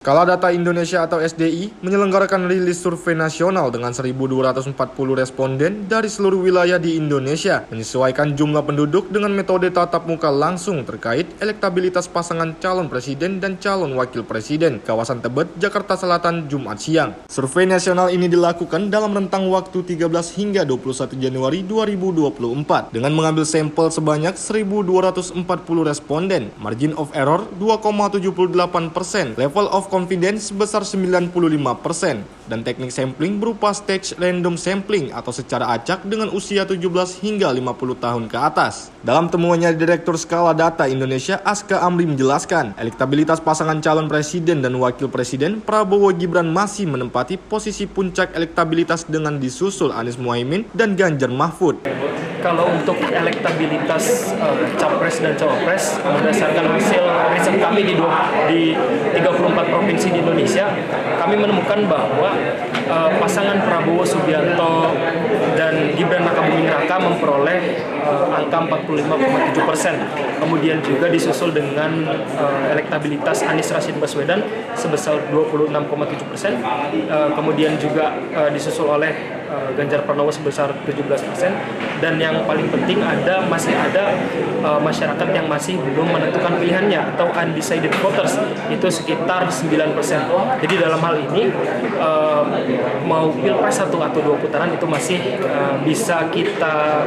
Skala Data Indonesia atau SDI menyelenggarakan rilis survei nasional dengan 1.240 responden dari seluruh wilayah di Indonesia, menyesuaikan jumlah penduduk dengan metode tatap muka langsung terkait elektabilitas pasangan calon presiden dan calon wakil presiden, kawasan Tebet, Jakarta Selatan, Jumat siang. Survei nasional ini dilakukan dalam rentang waktu 13 hingga 21 Januari 2024 dengan mengambil sampel sebanyak 1.240 responden, margin of error 2,78%, level of confidence sebesar 95%, dan teknik sampling berupa stage random sampling atau secara acak dengan usia 17 hingga 50 tahun ke atas. Dalam temuannya, Direktur Skala Data Indonesia Aska Amri menjelaskan, elektabilitas pasangan calon presiden dan wakil presiden Prabowo Gibran masih menempati posisi puncak elektabilitas dengan disusul Anies Muhaimin dan Ganjar Mahfud. Kalau untuk elektabilitas capres dan cawapres, berdasarkan hasil riset kami di 34 provinsi di Indonesia, kami menemukan bahwa pasangan Prabowo Subianto dan Gibran Rakabuming Raka memperoleh angka 45,7%. Kemudian juga disusul dengan elektabilitas Anies Rashid Baswedan sebesar 26,7%. Kemudian juga disusul oleh Ganjar Pranowo sebesar 17%. Dan yang paling penting masih ada masyarakat yang masih belum menentukan pilihannya atau undecided voters, itu sekitar 9%. Jadi dalam hal ini mau pilpres 1 atau 2 putaran itu masih bisa kita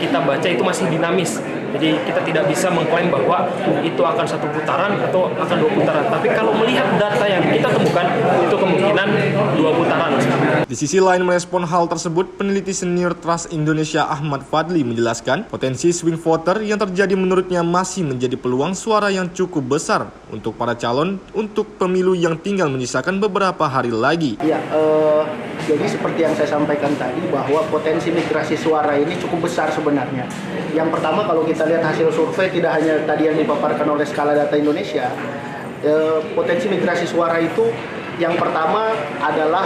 kita baca itu masih dinamis. Jadi kita tidak bisa mengklaim bahwa itu akan 1 putaran atau akan 2 putaran. Tapi kalau melihat data yang kita temukan, itu kemungkinan 2 putaran. Di sisi lain, merespon hal tersebut, peneliti senior Trust Indonesia Ahmad Fadli menjelaskan, potensi swing voter yang terjadi menurutnya masih menjadi peluang suara yang cukup besar untuk para calon untuk pemilu yang tinggal menyisakan beberapa hari lagi. Ya, jadi seperti yang saya sampaikan tadi, bahwa potensi migrasi suara ini cukup besar sebenarnya. Yang pertama, kalau kita lihat hasil survei, tidak hanya tadi yang dipaparkan oleh Skala Data Indonesia, potensi migrasi suara itu yang pertama adalah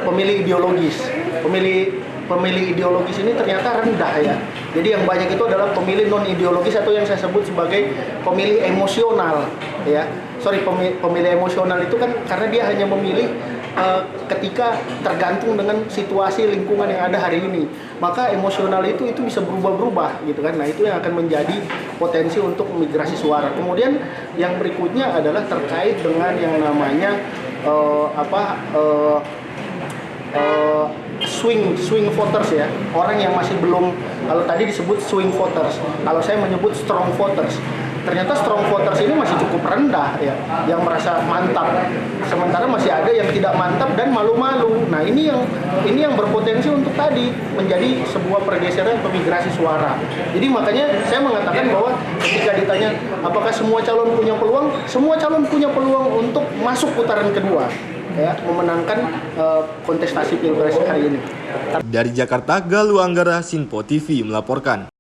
pemilih ideologis. Pemilih ideologis ini ternyata rendah ya. Jadi yang banyak itu adalah pemilih non ideologis atau yang saya sebut sebagai pemilih emosional ya. Pemilih emosional itu kan karena dia hanya memilih ketika tergantung dengan situasi lingkungan yang ada hari ini. Maka emosional itu bisa berubah-berubah gitu kan. Nah, itu yang akan menjadi potensi untuk migrasi suara. Kemudian yang berikutnya adalah terkait dengan yang namanya swing voters ya, orang yang masih belum, kalau tadi disebut swing voters, kalau saya menyebut strong voters. Ternyata strong voters ini masih cukup rendah ya, yang merasa mantap, sementara masih ada yang tidak mantap dan malu-malu. Nah, ini yang berpotensi untuk tadi menjadi sebuah pergeseran pemigrasi suara. Jadi makanya saya mengatakan bahwa ketika ditanya apakah semua calon punya peluang, semua calon punya peluang untuk masuk putaran kedua ya, memenangkan kontestasi pilpres hari ini. Dari Jakarta, Galuh Anggara, Sinpo TV melaporkan.